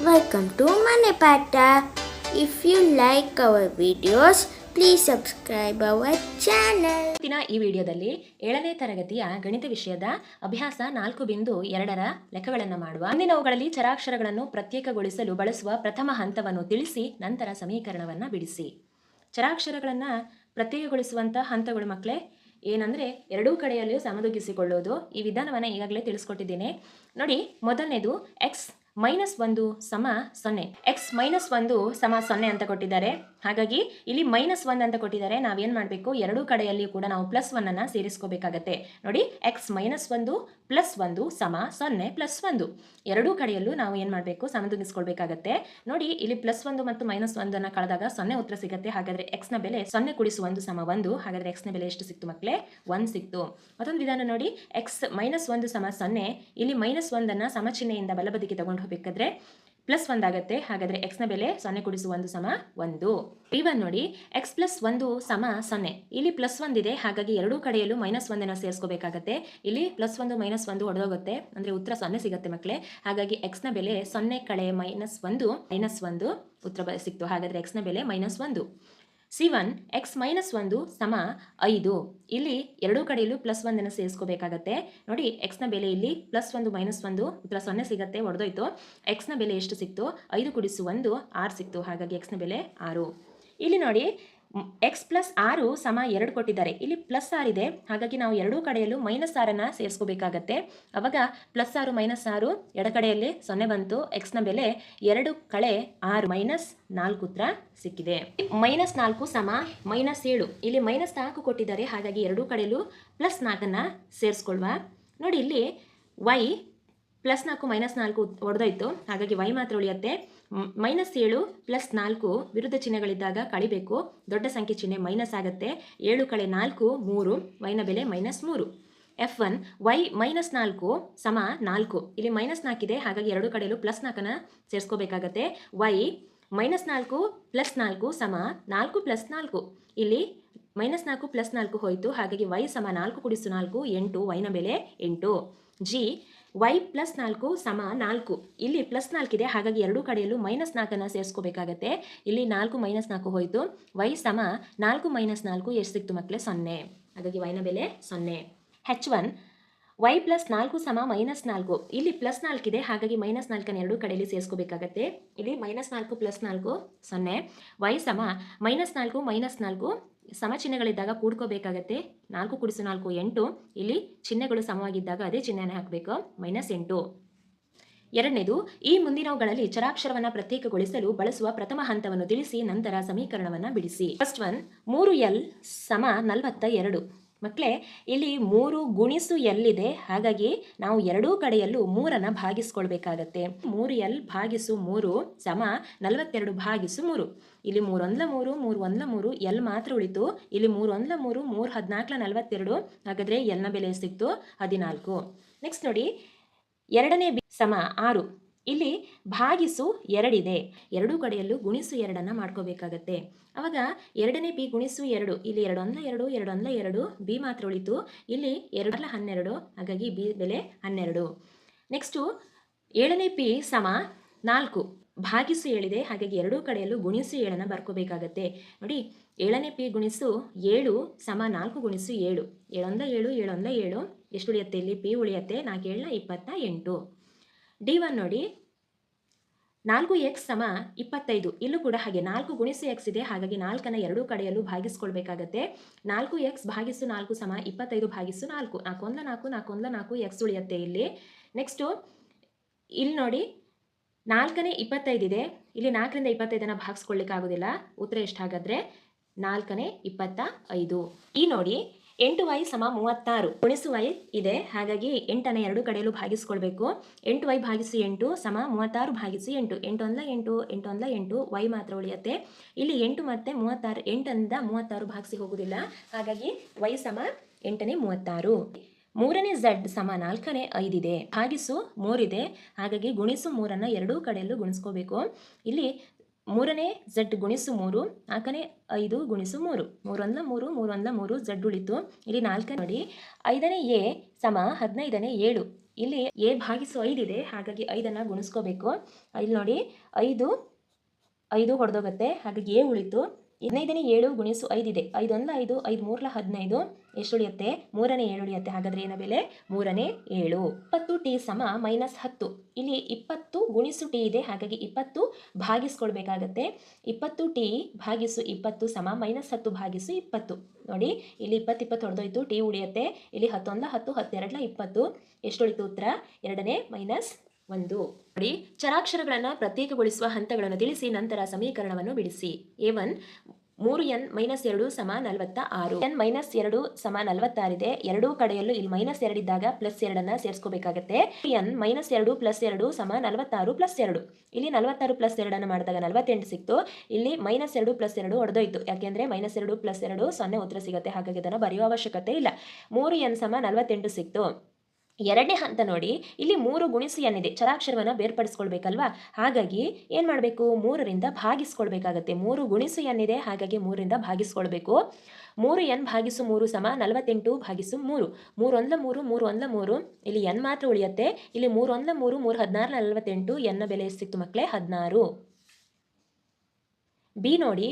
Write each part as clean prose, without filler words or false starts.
Welcome to Manepata. If you like our videos, please subscribe our channel. ಈ ವಿಡಿಯೋದಲ್ಲಿ 7ನೇ ತರಗತಿಯ ಗಣಿತ ವಿಷಯದ ಅಭ್ಯಾಸ 4.2ರ ಲೆಕ್ಕಗಳನ್ನು ಮಾಡುವ. ಮುಂದಿನವುಗಳಲ್ಲಿ ಚರಾಕ್ಷರಗಳನ್ನು ಪ್ರತ್ಯೇಕಗೊಳಿಸಲು ಬಳಸುವ ಪ್ರಥಮ ಹಂತವನ್ನು ತಿಳಿಸಿ ನಂತರ ಸಮೀಕರಣವನ್ನು ಬಿಡಿಸಿ. ಚರಾಕ್ಷರಗಳನ್ನು ಪ್ರತ್ಯೇಕಗೊಳಿಸುವಂಥ ಹಂತಗಳು ಮಕ್ಕಳೇ ಏನಂದರೆ ಎರಡೂ ಕಡೆಯಲ್ಲಿಯೂ ಸಮದೂಗಿಸಿಕೊಳ್ಳೋದು. ಈ ವಿಧಾನವನ್ನು ಈಗಾಗಲೇ ತಿಳಿಸ್ಕೊಟ್ಟಿದ್ದೇನೆ ನೋಡಿ. ಮೊದಲನೇದು x-1 ಸಮ 0. x-1 ಸಮ 0 ಅಂತ ಕೊಟ್ಟಿದ್ದಾರೆ. ಹಾಗಾಗಿ ಇಲ್ಲಿ -1 ಅಂತ ಕೊಟ್ಟಿದ್ದಾರೆ. ನಾವೇನು ಮಾಡಬೇಕು, ಎರಡೂ ಕಡೆಯಲ್ಲಿಯೂ ಕೂಡ ನಾವು +1 ಅನ್ನು ಸೇರಿಸ್ಕೋಬೇಕಾಗತ್ತೆ ನೋಡಿ. x-1 +1 ಸಮ 0 +1. ಎರಡೂ ಕಡೆಯಲ್ಲೂ ನಾವು ಏನು ಮಾಡಬೇಕು, ಸಮದೂಗಿಸ್ಕೊಳ್ಬೇಕಾಗತ್ತೆ ನೋಡಿ. ಇಲ್ಲಿ +1 ಮತ್ತು -1 ಅನ್ನು ಕಳೆದಾಗ 0 ಉತ್ತರ ಸಿಗುತ್ತೆ. ಹಾಗಾದರೆ x ನ ಬೆಲೆ 0 × 1 ಸಮ 1. ಹಾಗಾದರೆ x ನ ಬೆಲೆ ಎಷ್ಟು ಸಿಕ್ತು ಮಕ್ಕಳೇ? 1 ಸಿಕ್ತು. ಮತ್ತೊಂದು ವಿಧಾನ ನೋಡಿ, x-1 ಸಮ 0. ಇಲ್ಲಿ -1 ಅನ್ನು ಸಮಚಿಹ್ನೆಯಿಂದ ಬಲಬದಿಗೆ ತಗೊಂಡು ಹೋಗಬೇಕಾದ್ರೆ +1 ಆಗುತ್ತೆ. ಹಾಗಾದರೆ x ನ ಬೆಲೆ 0 × 1 ಸಮ 1. ಇವನ್ ನೋಡಿ, x+1 ಸಮ 0. ಇಲ್ಲಿ +1 ಇದೆ. ಹಾಗಾಗಿ ಎರಡೂ ಕಡೆಯಲ್ಲೂ -1 ಅನ್ನು ಸೇರಿಸ್ಕೋಬೇಕಾಗತ್ತೆ. ಇಲ್ಲಿ +1 -1 ಹೊಡೆದೋಗುತ್ತೆ, ಅಂದರೆ ಉತ್ತರ 0 ಸಿಗುತ್ತೆ ಮಕ್ಕಳೇ. ಹಾಗಾಗಿ x ನ ಬೆಲೆ 0 - 1 ಉತ್ತರ ಸಿಕ್ತು. ಹಾಗಾದರೆ x ನ ಬೆಲೆ -1. C1 x-1 ಸಮ 5. ಇಲ್ಲಿ ಎರಡೂ ಕಡೆಯಲ್ಲೂ +1 ಅನ್ನು ಸೇರಿಸ್ಕೋಬೇಕಾಗತ್ತೆ ನೋಡಿ. x ನ ಬೆಲೆ ಇಲ್ಲಿ +1 -1 ಉತ್ತರ 0 ಸಿಗುತ್ತೆ, ಹೊಡೆದೋಯ್ತು. x ನ ಬೆಲೆ ಎಷ್ಟು ಸಿಕ್ತು? 5 × 1 6 ಸಿಕ್ತು. ಹಾಗಾಗಿ x ನ ಬೆಲೆ 6. ಇಲ್ಲಿ ನೋಡಿ, x+6 ಸಮ 2 ಕೊಟ್ಟಿದ್ದಾರೆ. ಇಲ್ಲಿ +6 ಇದೆ. ಹಾಗಾಗಿ ನಾವು ಎರಡೂ ಕಡೆಯಲ್ಲೂ -6 ಅನ್ನು ಸೇರಿಸ್ಕೋಬೇಕಾಗತ್ತೆ. ಅವಾಗ +6 -6 ಎಡಗಡೆಯಲ್ಲಿ 0 ಬಂತು. x ನ ಬೆಲೆ 2 × 6 -4 ಉತ್ತರ ಸಿಕ್ಕಿದೆ. -4 ಸಮ -7. ಇಲ್ಲಿ -4 ಕೊಟ್ಟಿದ್ದಾರೆ. ಹಾಗಾಗಿ ಎರಡೂ ಕಡೆಯಲ್ಲೂ +4 ಅನ್ನು ಸೇರಿಸ್ಕೊಳ್ವಾ ನೋಡಿ. ಇಲ್ಲಿ y +4 -4 ಹೊಡೆದೋಯ್ತು. ಹಾಗಾಗಿ y ಮಾತ್ರ ಉಳಿಯುತ್ತೆ. -7 +4 ವಿರುದ್ಧ ಚಿಹ್ನೆಗಳಿದ್ದಾಗ ಕಳಿಬೇಕು. ದೊಡ್ಡ ಸಂಖ್ಯೆ ಚಿಹ್ನೆ ಮೈನಸ್ ಆಗುತ್ತೆ. 7 × 4 3. y ನ ಬೆಲೆ -3. F1 y -4 ಸಮ 4. ಇಲ್ಲಿ -4 ಇದೆ. ಹಾಗಾಗಿ ಎರಡು ಕಡೆಯಲ್ಲೂ +4 ಅನ್ನು ಸೇರಿಸ್ಕೋಬೇಕಾಗತ್ತೆ. y -4 +4 ಸಮ 4 + 4. ಇಲ್ಲಿ -4 +4 ಹೋಯಿತು. ಹಾಗಾಗಿ y ಸಮ 4 × 4 8. y ನ ಬೆಲೆ 8. G y+4 ಸಮ 4. ಇಲ್ಲಿ +4 ಇದೆ. ಹಾಗಾಗಿ ಎರಡೂ ಕಡೆಯಲ್ಲೂ -4 ಅನ್ನು ಸೇರಿಸ್ಕೋಬೇಕಾಗತ್ತೆ. ಇಲ್ಲಿ 4 -4 ಹೋಯಿತು. y ಸಮ 4 - 4 ಎಷ್ಟು ಸಿಕ್ತು ಮಕ್ಕಳೇ? 0. ಹಾಗಾಗಿ y ನ ಬೆಲೆ 0. H1 y+4 ಸಮ -4. ಇಲ್ಲಿ +4 ಇದೆ. ಹಾಗಾಗಿ -4 ಅನ್ನು ಎರಡೂ ಕಡೆಯಲ್ಲಿ ಸೇರಿಸ್ಕೋಬೇಕಾಗತ್ತೆ. ಇಲ್ಲಿ -4 +4 0. y ಸಮ -4 -4 ಸಮ ಚಿಹ್ನೆಗಳಿದ್ದಾಗ ಕೂಡ್ಕೋಬೇಕಾಗತ್ತೆ. 4 × 4 8. ಇಲ್ಲಿ ಚಿಹ್ನೆಗಳು ಸಮವಾಗಿದ್ದಾಗ ಅದೇ ಚಿಹ್ನೆಯನ್ನು ಹಾಕಬೇಕು, -8. ಎರಡನೇದು, ಈ ಮುಂದಿನವುಗಳಲ್ಲಿ ಚರಾಕ್ಷರವನ್ನು ಪ್ರತ್ಯೇಕಗೊಳಿಸಲು ಬಳಸುವ ಪ್ರಥಮ ಹಂತವನ್ನು ತಿಳಿಸಿ ನಂತರ ಸಮೀಕರಣವನ್ನು ಬಿಡಿಸಿ. ಫಸ್ಟ್ ಒನ್, 3l ಸಮ 42. ಮಕ್ಕಳೇ, ಇಲ್ಲಿ 3 × l ಇದೆ. ಹಾಗಾಗಿ ನಾವು ಎರಡೂ ಕಡೆಯಲ್ಲೂ 3 ಭಾಗಿಸ್ಕೊಳ್ಬೇಕಾಗತ್ತೆ. 3l / 3 ಸಮ 42 / 3. ಇಲ್ಲಿ 3 × 1 3 3 3 l ಮಾತ್ರ ಉಳಿತು. ಇಲ್ಲಿ 3 × 3 3 14 42. ಹಾಗಾದರೆ l ನ ಬೆಲೆ ಸಿಕ್ತು 14. ನೆಕ್ಸ್ಟ್ ನೋಡಿ, ಎರಡನೇ ಬಿ ಸಮ 6. ಇಲ್ಲಿ ಭಾಗಿಸು 2 ಇದೆ. ಎರಡೂ ಕಡೆಯಲ್ಲೂ -2 ಅನ್ನು ಮಾಡ್ಕೋಬೇಕಾಗತ್ತೆ. ಅವಾಗ ಎರಡನೇ ಬಿ × 2. ಇಲ್ಲಿ 2 × 2 2 × 2 ಬಿ ಮಾತ್ರ ಉಳಿತು. ಇಲ್ಲಿ 2 × 12. ಹಾಗಾಗಿ ಬಿ ಬೆಲೆ 12. ನೆಕ್ಸ್ಟು ಏಳನೇ ಪಿ ಸಮ 4. ಭಾಗಿಸು 7 ಇದೆ. ಹಾಗಾಗಿ ಎರಡೂ ಕಡೆಯಲ್ಲೂ -7 ಅನ್ನು ಬರ್ಕೋಬೇಕಾಗತ್ತೆ ನೋಡಿ. ಏಳನೇ ಪಿ × 7 ಸಮ 4 × 7. 7 × 7 7 × 7 ಎಷ್ಟು ಉಳಿಯುತ್ತೆ? ಇಲ್ಲಿ ಪಿ ಉಳಿಯುತ್ತೆ. 4 × 7 28. D1 ನೋಡಿ, 4x ಸಮ 25. ಇಲ್ಲೂ ಕೂಡ ಹಾಗೆ 4 × x ಇದೆ. ಹಾಗಾಗಿ 4 ಅನ್ನು ಎರಡೂ ಕಡೆಯಲ್ಲೂ ಭಾಗಿಸ್ಕೊಳ್ಬೇಕಾಗತ್ತೆ. 4x / 4 ಸಮ 25 / 4. 4 × 4 4 × 4 x ಉಳಿಯುತ್ತೆ ಇಲ್ಲಿ. ನೆಕ್ಸ್ಟು ಇಲ್ಲಿ ನೋಡಿ, 4ನೇ 25 ಇದೆ. ಇಲ್ಲಿ 4 ರಿಂದ 25 ಭಾಗಿಸ್ಕೊಳ್ಳಿಕ್ಕೆ ಆಗೋದಿಲ್ಲ. ಉತ್ತರ ಎಷ್ಟು? ಹಾಗಾದರೆ 4ನೇ 25. ಈ ನೋಡಿ, 8y ಸಮ 36. y ಇದೆ. ಹಾಗಾಗಿ 8 ಅನ್ನು ಎರಡೂ ಕಡೆಯಲ್ಲೂ ಭಾಗಿಸ್ಕೊಳ್ಬೇಕು. 8y / 8 ಸಮ 36 / 8. 8 × 8 8 × 8 y ಮಾತ್ರ ಉಳಿಯುತ್ತೆ. ಇಲ್ಲಿ 8 ಮತ್ತು 36, 8ರಿಂದ 36 ಭಾಗಿಸಿ ಹೋಗುವುದಿಲ್ಲ. ಹಾಗಾಗಿ y ಸಮ 8ನೇ 36. ಮೂರನೇ z ಸಮ 4ನೇ 5 ಇದೆ. ಭಾಗಿಸು 3 ಇದೆ. ಹಾಗಾಗಿ -3 ಅನ್ನು ಎರಡೂ ಕಡೆಯಲ್ಲೂ ಗುಣಿಸ್ಕೋಬೇಕು. ಇಲ್ಲಿ 3ನೇ z × 3 4ನೇ 5 × 3 3 1 3 3 1 3 z ಉಳಿತು. ಇಲ್ಲಿ 4 ನೋಡಿ. 5ನೇ a ಸಮ 15ನೇ 7. ಇಲ್ಲಿ ಎ ಭಾಗಿಸು 5 ಇದೆ, ಹಾಗಾಗಿ 5ಅನ್ನು ಗುಣಿಸ್ಕೋಬೇಕು. ಇಲ್ಲಿ ನೋಡಿ 5 ಹೊಡೆದೋಗುತ್ತೆ, ಹಾಗಾಗಿ ಎ ಉಳಿತು. 15ನೇ 7 ಗುಣಿಸು 5 ಇದೆ. 5 1 5, 5 3 15, ಎಷ್ಟು ಉಳಿಯುತ್ತೆ? 3ನೇ 7 ಉಳಿಯುತ್ತೆ. ಹಾಗಾದ್ರೆ ಏನ ಬೆಲೆ? 3ನೇ 7. 20t ಸಮ -10. ಇಲ್ಲಿ 20 ಗುಣಿಸು ಟಿ ಇದೆ, ಹಾಗಾಗಿ 20 ಭಾಗಿಸ್ಕೊಳ್ಬೇಕಾಗತ್ತೆ. 20t ಭಾಗಿಸು 20 ಸಮ -10 ಭಾಗಿಸು 20. ನೋಡಿ ಇಲ್ಲಿ 20 ಹೊಡೆದೋಯ್ತು, ಟಿ ಉಳಿಯುತ್ತೆ. ಇಲ್ಲಿ 10 1 10, 10 2 20, ಎಷ್ಟು ಉಳಿತು? ಉತ್ತರ 2ನೇ -1. ನೋಡಿ, ಚರಾಕ್ಷರಗಳನ್ನು ಪ್ರತ್ಯೇಕಗೊಳಿಸುವ ಹಂತಗಳನ್ನು ತಿಳಿಸಿ ನಂತರ ಸಮೀಕರಣವನ್ನು ಬಿಡಿಸಿ. A1 3n-2 ಸಮ 46. n-2 ಸಮ 46 ಇದೆ. ಎರಡೂ ಕಡೆಯಲ್ಲೂ ಇಲ್ಲಿ -2 ಇದ್ದಾಗ +2 ಸೇರಿಸ್ಕೋಬೇಕಾಗತ್ತೆ. n-2 + 2 ಸಮ 46 + 2. ಇಲ್ಲಿ 46 + 2 ಮಾಡಿದಾಗ 48 ಸಿಕ್ತು. ಇಲ್ಲಿ -2 + 2 ಹೊಡೆದೋಯ್ತು, ಯಾಕೆಂದ್ರೆ -2 + 2 0 ಉತ್ತರ ಸಿಗುತ್ತೆ. ಹಾಗಾಗಿ ಅದನ್ನು ಬರೆಯುವ ಅವಶ್ಯಕತೆ ಇಲ್ಲ. 3n ಸಮ 48 ಸಿಕ್ತು. ಎರಡನೇ ಹಂತ ನೋಡಿ, ಇಲ್ಲಿ 3 ಗುಣಿಸು n ಇದೆ. ಚರಾಕ್ಷರವನ್ನು ಬೇರ್ಪಡಿಸ್ಕೊಳ್ಬೇಕಲ್ವಾ? ಹಾಗಾಗಿ ಏನು ಮಾಡಬೇಕು? 3ರಿಂದ ಭಾಗಿಸ್ಕೊಳ್ಬೇಕಾಗತ್ತೆ. 3 ಗುಣಿಸು n ಇದೆ, ಹಾಗಾಗಿ 3ರಿಂದ ಭಾಗಿಸ್ಕೊಳ್ಬೇಕು. 3n ಭಾಗಿಸು 3 ಸಮ 48 ಭಾಗಿಸು 3. 3 1 3, 3 1 3. ಇಲ್ಲಿ n ಮಾತ್ರ ಉಳಿಯುತ್ತೆ. ಇಲ್ಲಿ 3 1 3, 3 16 48. n ನ ಬೆಲೆ ಸಿಕ್ತು ಮಕ್ಕಳೇ? 16. ಬಿ ನೋಡಿ,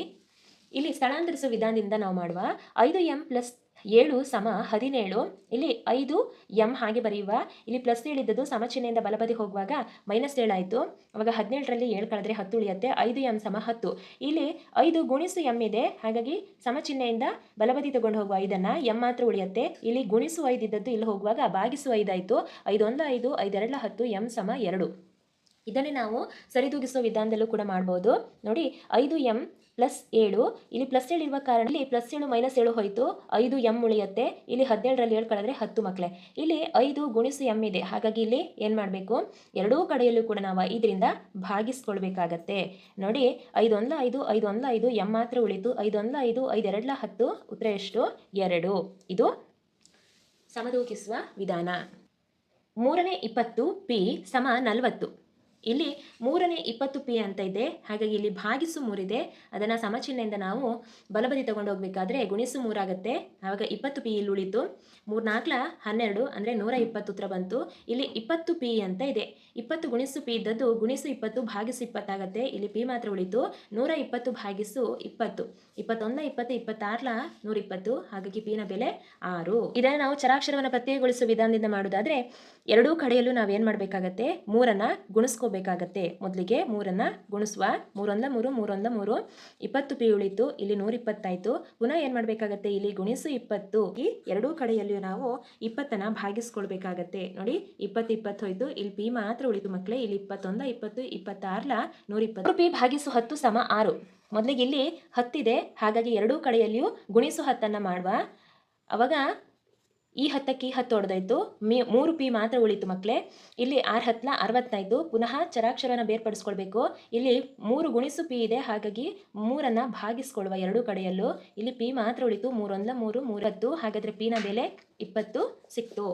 ಇಲ್ಲಿ ಸ್ಥಳಾಂತರಿಸುವ ವಿಧಾನದಿಂದ ನಾವು ಮಾಡುವ 5m + 7 ಸಮ 17. ಇಲ್ಲಿ 5m ಹಾಗೆ ಬರೆಯುವ. ಇಲ್ಲಿ +7 ಇದ್ದದ್ದು ಸಮಚಿಹ್ನೆಯಿಂದ ಬಲಬದಿ ಹೋಗುವಾಗ -7 ಆಯಿತು. ಅವಾಗ 17ರಲ್ಲಿ 7 ಕಳೆದ್ರೆ 10 ಉಳಿಯುತ್ತೆ. 5m ಸಮ 10. ಇಲ್ಲಿ 5 ಗುಣಿಸು m ಇದೆ, ಹಾಗಾಗಿ ಸಮಚಿಹ್ನೆಯಿಂದ ಬಲಬದಿ ತಗೊಂಡು ಹೋಗುವ 5ಅನ್ನು m ಮಾತ್ರ ಉಳಿಯುತ್ತೆ. ಇಲ್ಲಿ ಗುಣಿಸು 5 ಇದ್ದದ್ದು ಇಲ್ಲಿ ಹೋಗುವಾಗ ಭಾಗಿಸು 5 ಆಯಿತು. 5 1 5, 5 2 10, m ಸಮ 2. ಇದನ್ನೇ ನಾವು ಸರಿದೂಗಿಸುವ ವಿಧಾನದಲ್ಲೂ ಕೂಡ ಮಾಡ್ಬೋದು. ನೋಡಿ, 5m + 7, ಇಲ್ಲಿ +7 ಇರುವ ಕಾರಣ ಇಲ್ಲಿ +7 -7 ಹೋಯಿತು. 5m ಉಳಿಯುತ್ತೆ. ಇಲ್ಲಿ 17ರಲ್ಲಿ 7 ಕಳೆದ್ರೆ 10 ಮಕ್ಕಳೇ. ಇಲ್ಲಿ 5 ಗುಣಿಸು m ಇದೆ, ಹಾಗಾಗಿ ಇಲ್ಲಿ ಏನು ಮಾಡಬೇಕು? ಎರಡೂ ಕಡೆಯಲ್ಲೂ ಕೂಡ ನಾವು 5ರಿಂದ ಭಾಗಿಸ್ಕೊಳ್ಬೇಕಾಗತ್ತೆ. ನೋಡಿ, 5 1 5, 5 1 5, m ಮಾತ್ರ ಉಳಿತು. 5 1 5, 5 2 10, ಉತ್ತರ ಎಷ್ಟು? 2. ಇದು ಸಮದೂಗಿಸುವ ವಿಧಾನ. 3ನೇ 20p ಸಮ 40. ಇಲ್ಲಿ 3ನೇ 20p ಅಂತ ಇದೆ, ಹಾಗಾಗಿ ಇಲ್ಲಿ ಭಾಗಿಸು 3 ಇದೆ. ಅದನ್ನು ಸಮಚಿಹ್ನೆಯಿಂದ ನಾವು ಬಲಬದಿ ತಗೊಂಡು ಹೋಗಬೇಕಾದ್ರೆ ಗುಣಿಸು 3 ಆಗುತ್ತೆ. ಆವಾಗ 20p ಇಲ್ಲಿ ಉಳಿತು. 3 4 12, ಅಂದರೆ 120 ಉತ್ತರ ಬಂತು. ಇಲ್ಲಿ 20p ಅಂತ ಇದೆ. 20 ಗುಣಿಸು p ಇದ್ದದ್ದು ಗುಣಿಸು 20 ಭಾಗಿಸು 20 ಆಗುತ್ತೆ. ಇಲ್ಲಿ p ಮಾತ್ರ ಉಳಿತು. 120 ಭಾಗಿಸು 20. 21 20, 26 120, ಹಾಗಾಗಿ p ನ ಬೆಲೆ 6. ಇದನ್ನು ನಾವು ಚರಾಕ್ಷರವನ್ನು ಪ್ರತ್ಯೇಕಗೊಳಿಸುವ ವಿಧಾನದಿಂದ ಮಾಡೋದಾದ್ರೆ ಎರಡೂ ಕಡೆಯಲ್ಲೂ ನಾವೇನು ಮಾಡಬೇಕಾಗತ್ತೆ? 3ಅನ್ನು ಗುಣಿಸ್ಕೋಬೇಕಾಗತ್ತೆ. ಮೊದಲಿಗೆ 3ಅನ್ನು ಗುಣಿಸುವ. 3 1 3, 3 1 3, 20p ಉಳಿತು. ಇಲ್ಲಿ 120 ಆಯಿತು. ಪುನಃ ಏನು ಮಾಡಬೇಕಾಗತ್ತೆ? ಇಲ್ಲಿ ಗುಣಿಸು 20. ಈ ಎರಡೂ ಕಡೆಯಲ್ಲೂ ನಾವು 20ಅನ್ನು ಭಾಗಿಸ್ಕೊಳ್ಬೇಕಾಗತ್ತೆ. ನೋಡಿ, 20 20 ಹೋಯಿತು. ಇಲ್ಲಿ p ಮಾತ್ರ ಉಳಿತು ಮಕ್ಕಳೇ. ಇಲ್ಲಿ 21 20, 26 120. p ಭಾಗಿಸು 10 ಸಮ 6. ಮೊದಲಿಗೆ ಇಲ್ಲಿ 10 ಇದೆ, ಹಾಗಾಗಿ ಎರಡೂ ಕಡೆಯಲ್ಲಿಯೂ ಗುಣಿಸು 10ಅನ್ನು ಮಾಡುವ. ಅವಾಗ ಈ 10ಕ್ಕೆ 10 ಹೊಡೆದಾಯ್ತು. 3p ಮಾತ್ರ ಉಳಿತು ಮಕ್ಕಳೇ. ಇಲ್ಲಿ 6 10 60 ಆಯಿತು. ಪುನಃ ಚರಾಕ್ಷರನ ಬೇರ್ಪಡಿಸ್ಕೊಳ್ಬೇಕು. ಇಲ್ಲಿ 3 ಗುಣಿಸು p ಇದೆ, ಹಾಗಾಗಿ 3ಅನ್ನು ಭಾಗಿಸ್ಕೊಳ್ಳುವ ಎರಡೂ ಕಡೆಯಲ್ಲೂ. ಇಲ್ಲಿ p ಮಾತ್ರ ಉಳಿತು. 3 1 3, 30, ಹಾಗಾದರೆ p ನ ಬೆಲೆ 20 ಸಿಕ್ತು.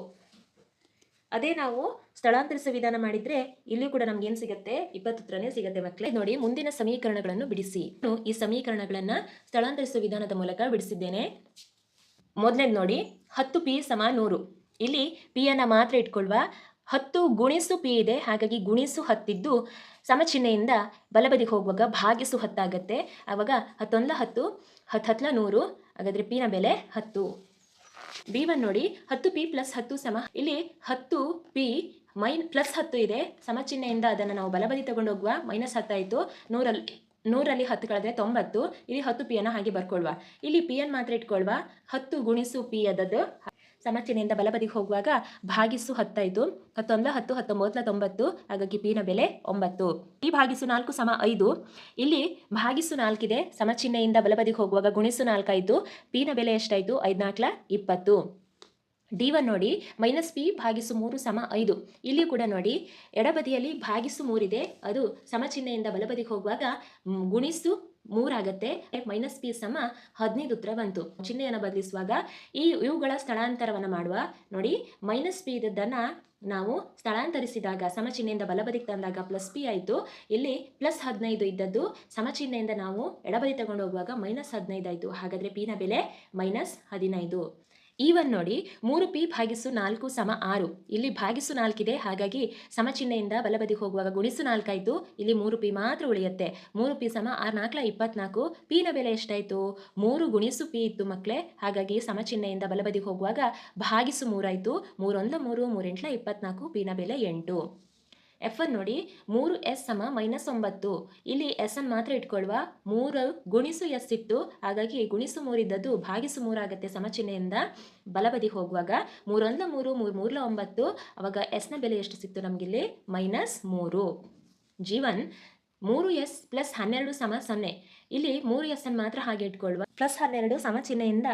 ಅದೇ ನಾವು ಸ್ಥಳಾಂತರಿಸುವ ವಿಧಾನ ಮಾಡಿದ್ರೆ ಇಲ್ಲಿ ಕೂಡ ನಮ್ಗೆ ಏನು ಸಿಗುತ್ತೆ? 20 ಉತ್ತರನೇ ಸಿಗುತ್ತೆ ಮಕ್ಕಳೇ. ನೋಡಿ, ಮುಂದಿನ ಸಮೀಕರಣಗಳನ್ನು ಬಿಡಿಸಿ. ಈ ಸಮೀಕರಣಗಳನ್ನು ಸ್ಥಳಾಂತರಿಸುವ ವಿಧಾನದ ಮೂಲಕ ಬಿಡಿಸಿದ್ದೇನೆ. ಮೊದಲನೇದು ನೋಡಿ, 10p ಸಮ 100. ಇಲ್ಲಿ p ಅನ್ನು ಮಾತ್ರ ಇಟ್ಕೊಳ್ಳುವ. 10 ಗುಣಿಸು p ಇದೆ, ಹಾಗಾಗಿ ಗುಣಿಸು 10 ಇದ್ದು ಸಮಚಿಹ್ನೆಯಿಂದ ಬಲಬದಿಗೆ ಹೋಗುವಾಗ ಭಾಗಿಸು 10 ಆಗುತ್ತೆ. ಆವಾಗ 10 1 10, 10 10 100, ಹಾಗಾದರೆ p ನ ಬೆಲೆ 10. B1 ನೋಡಿ, 10p + 10 ಸಮ. ಇಲ್ಲಿ 10p +10 ಇದೆ, ಸಮಚಿಹ್ನೆಯಿಂದ ಅದನ್ನು ನಾವು ಬಲಬದಿ ತಗೊಂಡು ಹೋಗುವ. -10 ಆಯಿತು. 100ರಲ್ಲಿ 10 ಕಳೆದ್ರೆ 90. ಇಲ್ಲಿ 10p ಅನ್ನು ಹಾಗೆ ಬರ್ಕೊಳ್ವಾ. ಇಲ್ಲಿ p ಅನ್ನು ಮಾತ್ರ ಇಟ್ಕೊಳ್ವಾ. 10 ಗುಣಿಸು p ಅದದ್ದು ಸಮಚಿಹ್ನೆಯಿಂದ ಬಲಬದಿಗೆ ಹೋಗುವಾಗ ಭಾಗಿಸು 10 ಆಯಿತು. 10 1 10, 19 90, ಹಾಗಾಗಿ p ನ ಬೆಲೆ 9. p ಭಾಗಿಸು 4 ಸಮ 5. ಇಲ್ಲಿ ಭಾಗಿಸು 4 ಇದೆ, ಸಮಚಿಹ್ನೆಯಿಂದ ಬಲಬದಿಗೆ ಹೋಗುವಾಗ ಗುಣಿಸು 4 ಆಯಿತು. p ನ ಬೆಲೆ ಎಷ್ಟಾಯಿತು? 5 4 20. D1 ನೋಡಿ, -p ಭಾಗಿಸು 3 ಸಮ 5. ಇಲ್ಲಿ ಕೂಡ ನೋಡಿ, ಎಡಬದಿಯಲ್ಲಿ ಭಾಗಿಸು 3 ಇದೆ, ಅದು ಸಮಚಿಹ್ನೆಯಿಂದ ಬಲಬದಿಗೆ ಹೋಗುವಾಗ ಗುಣಿಸು 3 ಆಗುತ್ತೆ. -p ಸಮ 15 ಉತ್ತರ ಬಂತು. ಚಿಹ್ನೆಯನ್ನು ಬದಲಿಸುವಾಗ ಇವುಗಳ ಸ್ಥಳಾಂತರವನ್ನು ಮಾಡುವ. ನೋಡಿ, -p ಇದ್ದದ್ದನ್ನು ನಾವು ಸ್ಥಳಾಂತರಿಸಿದಾಗ ಸಮಚಿಹ್ನೆಯಿಂದ ಬಲಬದಿಗೆ ತಂದಾಗ +p ಆಯಿತು. ಇಲ್ಲಿ +15 ಇದ್ದದ್ದು ಸಮಚಿಹ್ನೆಯಿಂದ ನಾವು ಎಡಬದಿ ತಗೊಂಡು ಹೋಗುವಾಗ -15 ಆಯಿತು. ಹಾಗಾದರೆ p ನ ಬೆಲೆ -15. ಈವನ್ ನೋಡಿ 3p ಭಾಗಿಸು 4 ಸಮ 6. ಇಲ್ಲಿ ಭಾಗಿಸು 4 ಇದೆ, ಹಾಗಾಗಿ ಸಮಚಿಹ್ನೆಯಿಂದ ಬಲಬದಿ ಹೋಗುವಾಗ ಗುಣಿಸು 4 ಆಯಿತು. ಇಲ್ಲಿ 3p ಮಾತ್ರ ಉಳಿಯುತ್ತೆ. 3p ಸಮ 6 4 24. p ನ ಬೆಲೆ ಎಷ್ಟಾಯಿತು? 3 ಗುಣಿಸು p ಇತ್ತು ಮಕ್ಕಳೇ, ಹಾಗಾಗಿ ಸಮಚಿಹ್ನೆಯಿಂದ ಬಲಬದಿ ಹೋಗುವಾಗ ಭಾಗಿಸು 3 ಆಯಿತು. 3 1 3 3 8 24. p ನ ಬೆಲೆ 8. F1 ನೋಡಿ 3s ಸಮ -9. ಇಲ್ಲಿ s ಅನ್ನು ಮಾತ್ರ ಇಟ್ಕೊಳ್ಳುವ. 3 ಗುಣಿಸು s ಇತ್ತು, ಹಾಗಾಗಿ ಗುಣಿಸು 3 ಇದ್ದದ್ದು ಭಾಗಿಸು 3 ಆಗುತ್ತೆ ಸಮಚಿಹ್ನೆಯಿಂದ ಬಲಬದಿ ಹೋಗುವಾಗ. 3 1 3 3 3 9. ಅವಾಗ s ನ ಬೆಲೆ ಎಷ್ಟು ಸಿಕ್ತು ನಮಗಿಲ್ಲಿ? -3. G1 3s + 12 ಸಮ 0. ಇಲ್ಲಿ 3s ಅನ್ನು ಮಾತ್ರ ಹಾಗೆ ಇಟ್ಕೊಳ್ಳುವ. +12 ಸಮಚಿಹ್ನೆಯಿಂದ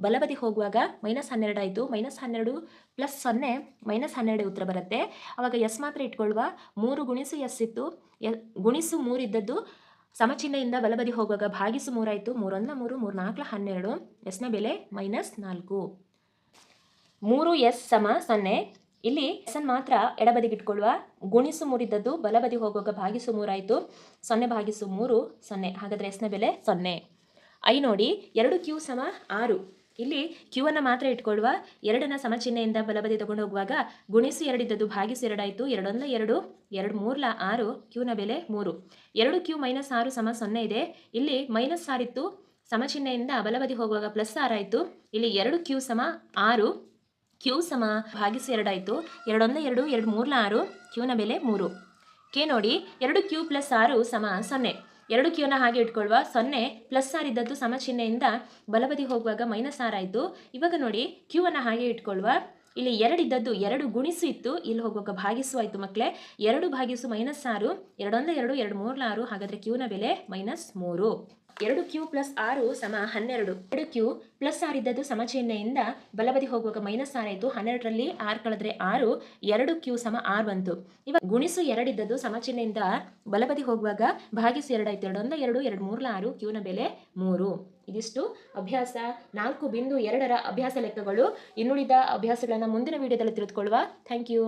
ಬಲಬದಿ ಹೋಗುವಾಗ -12 ಆಯಿತು. -12 + 0 -12 ಉತ್ತರ ಬರುತ್ತೆ. ಅವಾಗ s ಮಾತ್ರ ಇಟ್ಕೊಳ್ಳುವ. 3 ಗುಣಿಸು s ಇತ್ತು, ಗುಣಿಸು 3 ಇದ್ದದ್ದು ಸಮಚಿಹ್ನೆಯಿಂದ ಬಲಬದಿ ಹೋಗುವಾಗ ಭಾಗಿಸು 3 ಆಯಿತು. 3 1 3 3 4 12. s ನ ಬೆಲೆ -4. 3s ಸಮ 0. ಇಲ್ಲಿ s ಅನ್ನು ಮಾತ್ರ ಎಡಬದಿಗೆ ಇಟ್ಕೊಳ್ಳುವ. ಗುಣಿಸು 3 ಇದ್ದದ್ದು ಬಲಬದಿ ಹೋಗುವಾಗ ಭಾಗಿಸು 3 ಆಯಿತು. 0 ಭಾಗಿಸು 3 0. ಹಾಗಾದರೆ s ನ ಬೆಲೆ 0. ಐ ನೋಡಿ 2q ಸಮ 6. ಇಲ್ಲಿ q ಅನ್ನು ಮಾತ್ರ ಇಟ್ಕೊಳ್ಳುವ. 2ನ ಸಮಚಿಹ್ನೆಯಿಂದ ಬಲಬದಿ ತಗೊಂಡು ಹೋಗುವಾಗ ಗುಣಿಸು 2 ಇದ್ದದ್ದು ಭಾಗಿಸು 2 ಆಯಿತು. 2 1 2 2 3 6. q ನ ಬೆಲೆ 3. 2q - 6 ಸಮ 0 ಇದೆ. ಇಲ್ಲಿ -6 ಇತ್ತು, ಸಮಚಿಹ್ನೆಯಿಂದ ಬಲಬದಿ ಹೋಗುವಾಗ +6 ಆಯಿತು. ಇಲ್ಲಿ 2q ಸಮ 6. q ಸಮ ಭಾಗಿಸು 2 ಆಯಿತು. 2 1 2 2 3 6. q ನ ಬೆಲೆ 3. ಕೆ ನೋಡಿ 2q + 6 ಸಮ 0. 2q ಹಾಗೆ ಇಟ್ಕೊಳ್ಳುವ. 0 +6 ಇದ್ದದ್ದು ಸಮಚಿಹ್ನೆಯಿಂದ ಬಲಬದಿ ಹೋಗುವಾಗ -6 ಆಯಿತು. ಇವಾಗ ನೋಡಿ q ಅನ್ನು ಹಾಗೆ ಇಟ್ಕೊಳ್ಳುವ. ಇಲ್ಲಿ 2 ಇದ್ದದ್ದು 2 ಗುಣಿಸು ಇತ್ತು, ಇಲ್ಲಿ ಹೋಗುವಾಗ ಭಾಗಿಸು ಆಯಿತು ಮಕ್ಕಳೇ. 2 ಭಾಗಿಸು -6. 2 1 2 2 3 6. ಹಾಗಾದರೆ q ನ ಬೆಲೆ -3. 2q + 6 ಸಮ 12. 2q + 6 ಇದ್ದದ್ದು ಸಮಚಿಹ್ನೆಯಿಂದ ಬಲಬದಿ ಹೋಗುವಾಗ -6 ಆಯಿತು. 12ರಲ್ಲಿ 6 ಕಳೆದ್ರೆ 6. 2q ಸಮ 6 ಬಂತು. ಇವಾಗ ಗುಣಿಸು 2 ಇದ್ದದ್ದು ಸಮಚಿಹ್ನೆಯಿಂದ ಬಲಬದಿ ಹೋಗುವಾಗ ಭಾಗಿಸು 2 ಆಯಿತು. 2 1 2 2 3 6. q ನ ಬೆಲೆ 3. ಇದಿಷ್ಟು ಅಭ್ಯಾಸ 4.2ರ ಅಭ್ಯಾಸ ಲೆಕ್ಕಗಳು. ಇನ್ನುಳಿದ ಅಭ್ಯಾಸಗಳನ್ನು ಮುಂದಿನ ವಿಡಿಯೋದಲ್ಲಿ ತಿಳಿದುಕೊಳ್ಳುವ. Thank you.